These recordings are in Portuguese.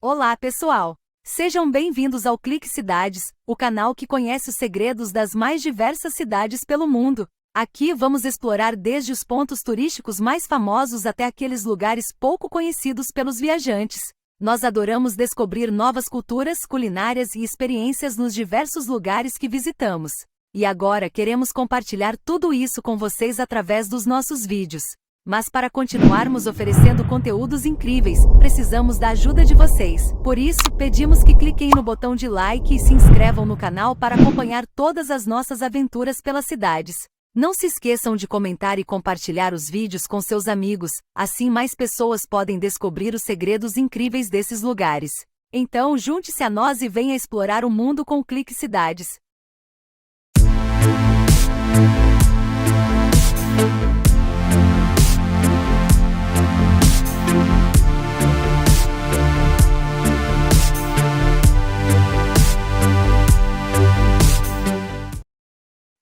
Olá, pessoal! Sejam bem-vindos ao Clique Cidades, o canal que conhece os segredos das mais diversas cidades pelo mundo. Aqui vamos explorar desde os pontos turísticos mais famosos até aqueles lugares pouco conhecidos pelos viajantes. Nós adoramos descobrir novas culturas, culinárias e experiências nos diversos lugares que visitamos. E agora queremos compartilhar tudo isso com vocês através dos nossos vídeos. Mas para continuarmos oferecendo conteúdos incríveis, precisamos da ajuda de vocês. Por isso, pedimos que cliquem no botão de like e se inscrevam no canal para acompanhar todas as nossas aventuras pelas cidades. Não se esqueçam de comentar e compartilhar os vídeos com seus amigos, assim mais pessoas podem descobrir os segredos incríveis desses lugares. Então, junte-se a nós e venha explorar o mundo com o Clique Cidades.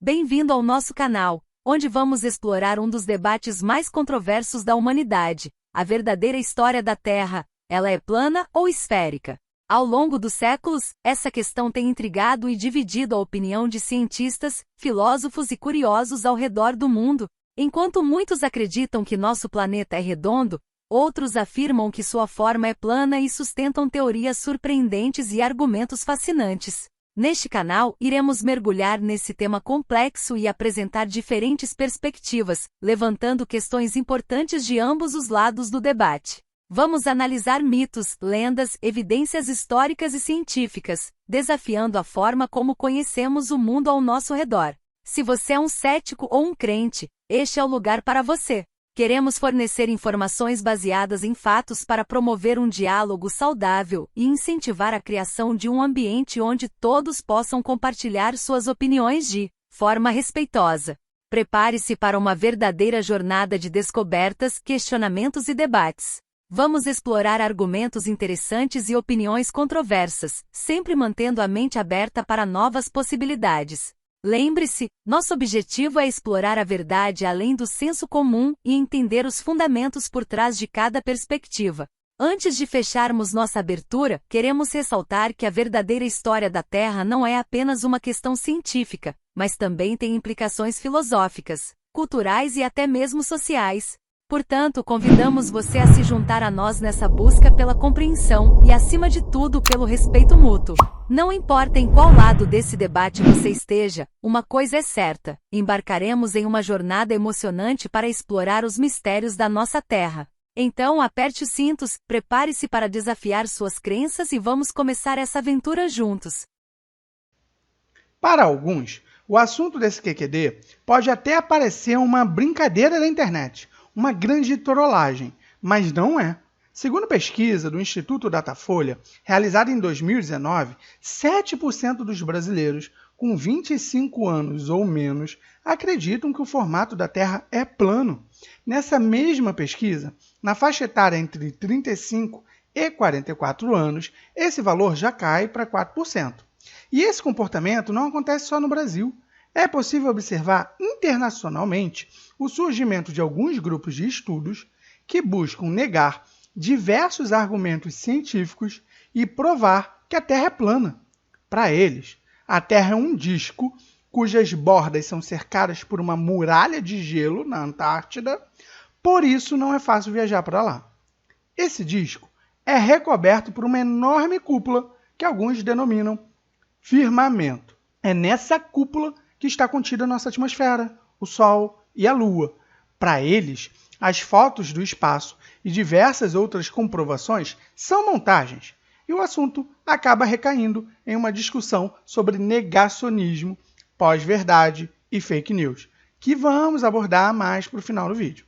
Bem-vindo ao nosso canal, onde vamos explorar um dos debates mais controversos da humanidade, a verdadeira história da Terra. Ela é plana ou esférica? Ao longo dos séculos, essa questão tem intrigado e dividido a opinião de cientistas, filósofos e curiosos ao redor do mundo. Enquanto muitos acreditam que nosso planeta é redondo, outros afirmam que sua forma é plana e sustentam teorias surpreendentes e argumentos fascinantes. Neste canal, iremos mergulhar nesse tema complexo e apresentar diferentes perspectivas, levantando questões importantes de ambos os lados do debate. Vamos analisar mitos, lendas, evidências históricas e científicas, desafiando a forma como conhecemos o mundo ao nosso redor. Se você é um cético ou um crente, este é o lugar para você. Queremos fornecer informações baseadas em fatos para promover um diálogo saudável e incentivar a criação de um ambiente onde todos possam compartilhar suas opiniões de forma respeitosa. Prepare-se para uma verdadeira jornada de descobertas, questionamentos e debates. Vamos explorar argumentos interessantes e opiniões controversas, sempre mantendo a mente aberta para novas possibilidades. Lembre-se, nosso objetivo é explorar a verdade além do senso comum e entender os fundamentos por trás de cada perspectiva. Antes de fecharmos nossa abertura, queremos ressaltar que a verdadeira história da Terra não é apenas uma questão científica, mas também tem implicações filosóficas, culturais e até mesmo sociais. Portanto, convidamos você a se juntar a nós nessa busca pela compreensão e, acima de tudo, pelo respeito mútuo. Não importa em qual lado desse debate você esteja, uma coisa é certa: embarcaremos em uma jornada emocionante para explorar os mistérios da nossa Terra. Então, aperte os cintos, prepare-se para desafiar suas crenças e vamos começar essa aventura juntos. Para alguns, o assunto desse QQD pode até parecer uma brincadeira da internet, uma grande trollagem, mas não é. Segundo pesquisa do Instituto Datafolha, realizada em 2019, 7% dos brasileiros com 25 anos ou menos acreditam que o formato da Terra é plano. Nessa mesma pesquisa, na faixa etária entre 35 e 44 anos, esse valor já cai para 4%. E esse comportamento não acontece só no Brasil. É possível observar internacionalmente o surgimento de alguns grupos de estudos que buscam negar diversos argumentos científicos e provar que a Terra é plana. Para eles, a Terra é um disco cujas bordas são cercadas por uma muralha de gelo na Antártida, por isso não é fácil viajar para lá. Esse disco é recoberto por uma enorme cúpula que alguns denominam firmamento. É nessa cúpula que está contida a nossa atmosfera, o Sol e a Lua. Para eles, as fotos do espaço e diversas outras comprovações são montagens, e o assunto acaba recaindo em uma discussão sobre negacionismo, pós-verdade e fake news, que vamos abordar mais para o final do vídeo.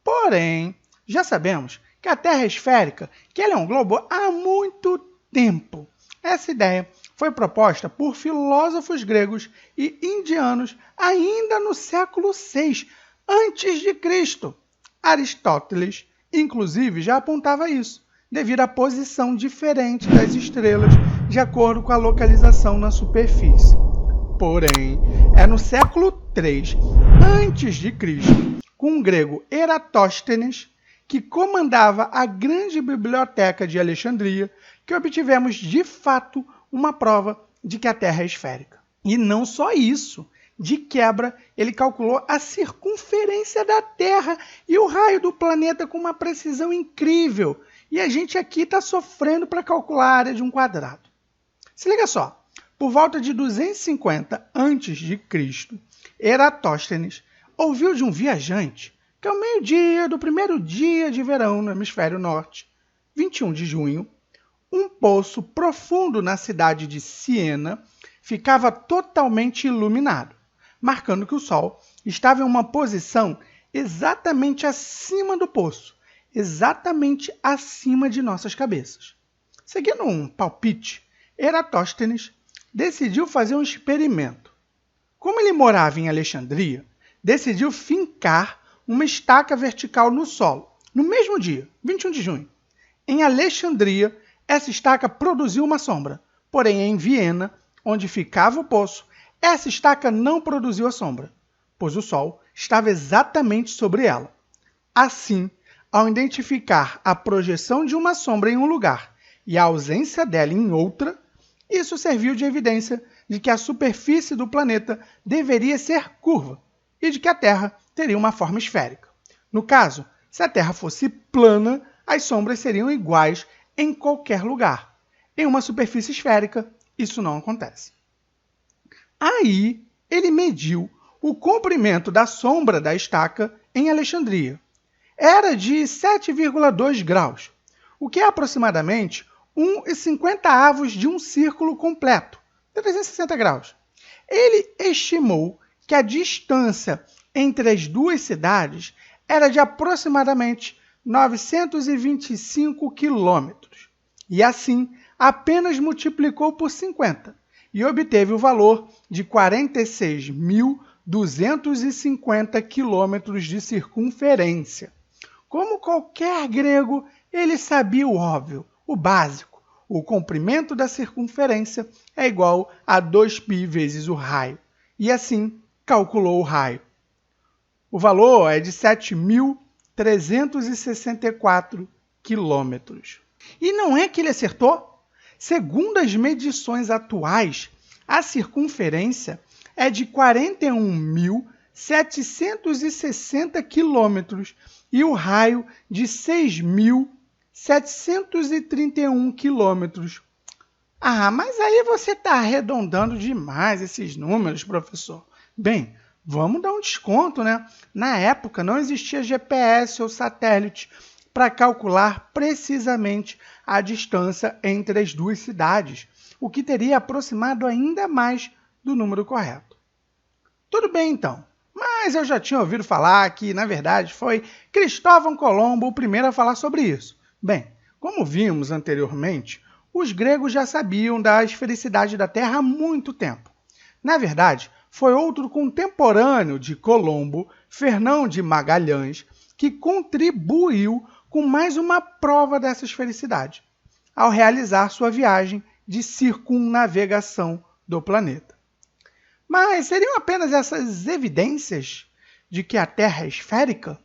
Porém, já sabemos que a Terra é esférica, que ela é um globo há muito tempo. Essa ideia foi proposta por filósofos gregos e indianos ainda no século VI a.C. Aristóteles, inclusive, já apontava isso, devido à posição diferente das estrelas de acordo com a localização na superfície. Porém, é no século III a.C., com o grego Eratóstenes, que comandava a grande biblioteca de Alexandria, que obtivemos de fato uma prova de que a Terra é esférica. E não só isso, de quebra, ele calculou a circunferência da Terra e o raio do planeta com uma precisão incrível. E a gente aqui está sofrendo para calcular a área de um quadrado. Se liga só, por volta de 250 a.C., Eratóstenes ouviu de um viajante que ao meio-dia do primeiro dia de verão no hemisfério norte, 21 de junho, um poço profundo na cidade de Siena ficava totalmente iluminado, marcando que o Sol estava em uma posição exatamente acima do poço, exatamente acima de nossas cabeças. Seguindo um palpite, Eratóstenes decidiu fazer um experimento. Como ele morava em Alexandria, decidiu fincar uma estaca vertical no solo, no mesmo dia, 21 de junho. Em Alexandria, essa estaca produziu uma sombra, porém em Viena, onde ficava o poço, essa estaca não produziu a sombra, pois o Sol estava exatamente sobre ela. Assim, ao identificar a projeção de uma sombra em um lugar e a ausência dela em outra, isso serviu de evidência de que a superfície do planeta deveria ser curva e de que a Terra teria uma forma esférica. No caso, se a Terra fosse plana, as sombras seriam iguais em qualquer lugar. Em uma superfície esférica, isso não acontece. Aí, ele mediu o comprimento da sombra da estaca em Alexandria. Era de 7,2 graus, o que é aproximadamente 1,50 de um círculo completo, 360 graus. Ele estimou que a distância entre as duas cidades era de aproximadamente 925 quilômetros. E assim, apenas multiplicou por 50 e obteve o valor de 46.250 quilômetros de circunferência. Como qualquer grego, ele sabia o óbvio, o básico. O comprimento da circunferência é igual a 2π vezes o raio. E assim, calculou o raio. O valor é de 7.364 quilômetros. E não é que ele acertou? Segundo as medições atuais, a circunferência é de 41.760 quilômetros e o raio de 6.731 quilômetros. Ah, mas aí você está arredondando demais esses números, professor. Bem, vamos dar um desconto, né? Na época não existia GPS ou satélite para calcular precisamente a distância entre as duas cidades, o que teria aproximado ainda mais do número correto. Tudo bem, então, mas eu já tinha ouvido falar que, na verdade, foi Cristóvão Colombo o primeiro a falar sobre isso. Bem, como vimos anteriormente, os gregos já sabiam da esfericidade da Terra há muito tempo. Na verdade, foi outro contemporâneo de Colombo, Fernão de Magalhães, que contribuiu com mais uma prova dessa esfericidade, ao realizar sua viagem de circunnavegação do planeta. Mas seriam apenas essas evidências de que a Terra é esférica?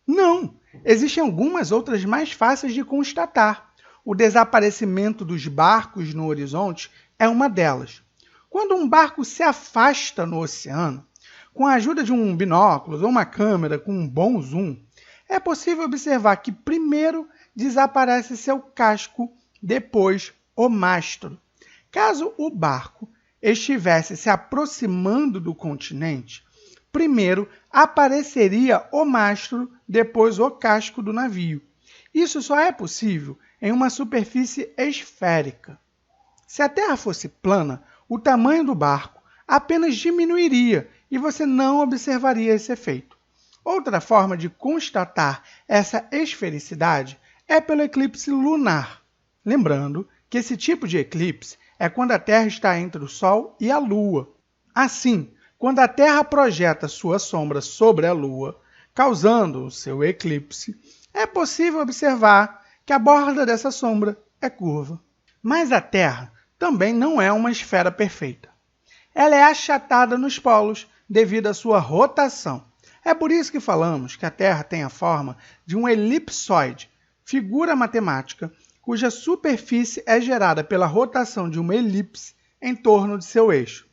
Não! Existem algumas outras mais fáceis de constatar. O desaparecimento dos barcos no horizonte é uma delas. Quando um barco se afasta no oceano, com a ajuda de um binóculo ou uma câmera com um bom zoom, é possível observar que primeiro desaparece seu casco, depois o mastro. Caso o barco estivesse se aproximando do continente, primeiro apareceria o mastro, depois o casco do navio. Isso só é possível em uma superfície esférica. Se a Terra fosse plana, o tamanho do barco apenas diminuiria e você não observaria esse efeito. Outra forma de constatar essa esfericidade é pelo eclipse lunar. Lembrando que esse tipo de eclipse é quando a Terra está entre o Sol e a Lua. Assim, quando a Terra projeta sua sombra sobre a Lua, causando o seu eclipse, é possível observar que a borda dessa sombra é curva. Mas a Terra também não é uma esfera perfeita. Ela é achatada nos polos devido à sua rotação. É por isso que falamos que a Terra tem a forma de um elipsoide, figura matemática cuja superfície é gerada pela rotação de uma elipse em torno de seu eixo.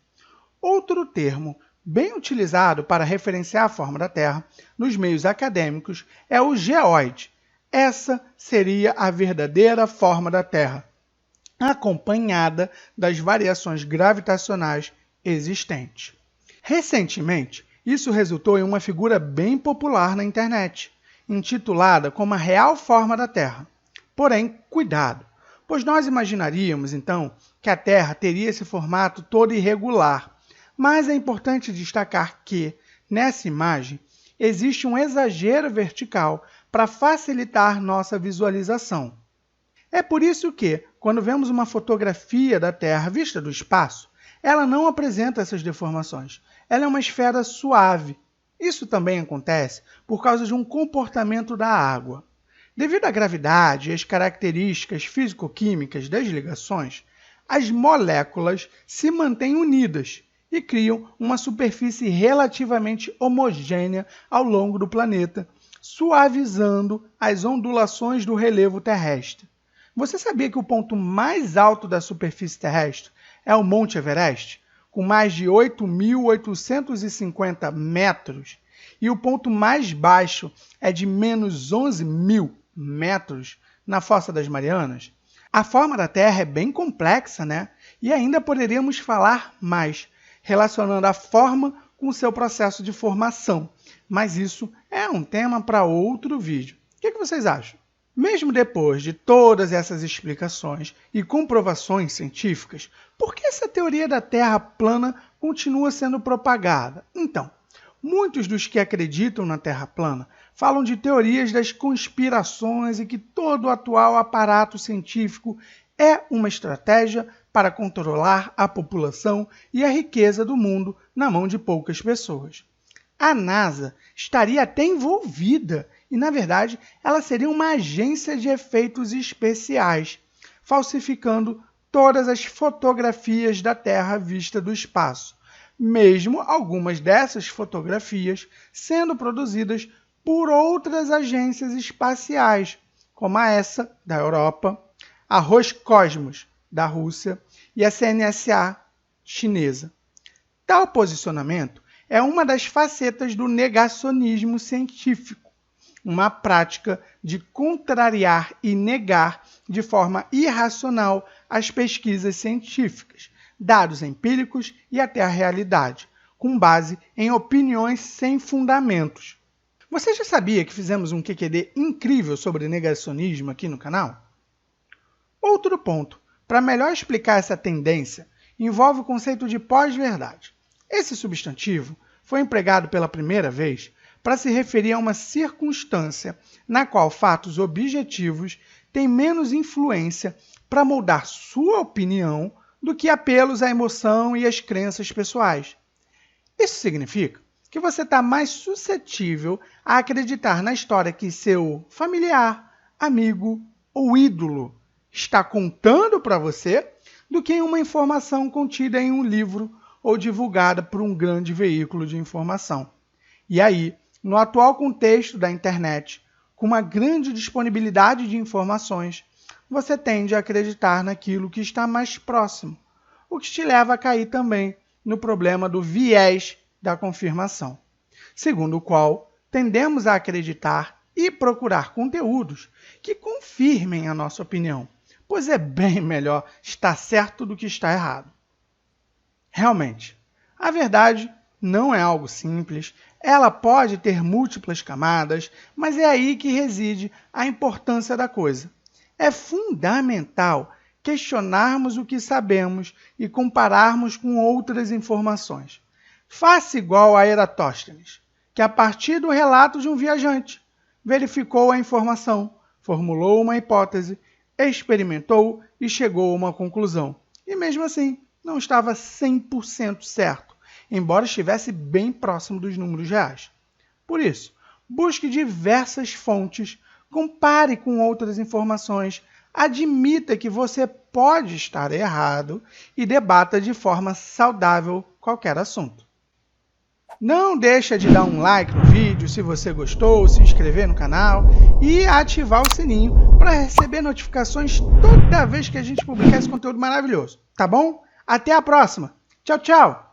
Outro termo bem utilizado para referenciar a forma da Terra nos meios acadêmicos é o geóide. Essa seria a verdadeira forma da Terra, acompanhada das variações gravitacionais existentes. Recentemente, isso resultou em uma figura bem popular na internet, intitulada como a real forma da Terra. Porém, cuidado, pois nós imaginaríamos, então, que a Terra teria esse formato todo irregular. Mas é importante destacar que, nessa imagem, existe um exagero vertical para facilitar nossa visualização. É por isso que, quando vemos uma fotografia da Terra vista do espaço, ela não apresenta essas deformações. Ela é uma esfera suave. Isso também acontece por causa de um comportamento da água. Devido à gravidade e às características físico-químicas das ligações, as moléculas se mantêm unidas e criam uma superfície relativamente homogênea ao longo do planeta, suavizando as ondulações do relevo terrestre. Você sabia que o ponto mais alto da superfície terrestre é o Monte Everest, com mais de 8.850 metros, e o ponto mais baixo é de menos 11.000 metros na Fossa das Marianas? A forma da Terra é bem complexa, né? E ainda poderíamos falar mais, relacionando a forma com o seu processo de formação. Mas isso é um tema para outro vídeo. O que vocês acham? Mesmo depois de todas essas explicações e comprovações científicas, por que essa teoria da Terra plana continua sendo propagada? Então, muitos dos que acreditam na Terra plana falam de teorias das conspirações e que todo o atual aparato científico é uma estratégia para controlar a população e a riqueza do mundo na mão de poucas pessoas. A NASA estaria até envolvida e, na verdade, ela seria uma agência de efeitos especiais, falsificando todas as fotografias da Terra vista do espaço, mesmo algumas dessas fotografias sendo produzidas por outras agências espaciais, como a ESA, da Europa, a Roscosmos, da Rússia, e a CNSA, chinesa. Tal posicionamento é uma das facetas do negacionismo científico, uma prática de contrariar e negar de forma irracional as pesquisas científicas, dados empíricos e até a realidade, com base em opiniões sem fundamentos. Você já sabia que fizemos um QQD incrível sobre negacionismo aqui no canal? Outro ponto, para melhor explicar essa tendência, envolve o conceito de pós-verdade. Esse substantivo foi empregado pela primeira vez para se referir a uma circunstância na qual fatos objetivos têm menos influência para moldar sua opinião do que apelos à emoção e às crenças pessoais. Isso significa que você está mais suscetível a acreditar na história que seu familiar, amigo ou ídolo está contando para você do que em uma informação contida em um livro ou divulgada por um grande veículo de informação. E aí, no atual contexto da internet, com uma grande disponibilidade de informações, você tende a acreditar naquilo que está mais próximo, o que te leva a cair também no problema do viés da confirmação, segundo o qual tendemos a acreditar e procurar conteúdos que confirmem a nossa opinião, pois é bem melhor estar certo do que estar errado. Realmente, a verdade não é algo simples, ela pode ter múltiplas camadas, mas é aí que reside a importância da coisa. É fundamental questionarmos o que sabemos e compararmos com outras informações. Faça igual a Eratóstenes, que a partir do relato de um viajante, verificou a informação, formulou uma hipótese, experimentou e chegou a uma conclusão. E mesmo assim, não estava 100% certo, embora estivesse bem próximo dos números reais. Por isso, busque diversas fontes, compare com outras informações, admita que você pode estar errado e debata de forma saudável qualquer assunto. Não deixa de dar um like no vídeo se você gostou, se inscrever no canal e ativar o sininho para receber notificações toda vez que a gente publicar esse conteúdo maravilhoso, tá bom? Até a próxima. Tchau, tchau!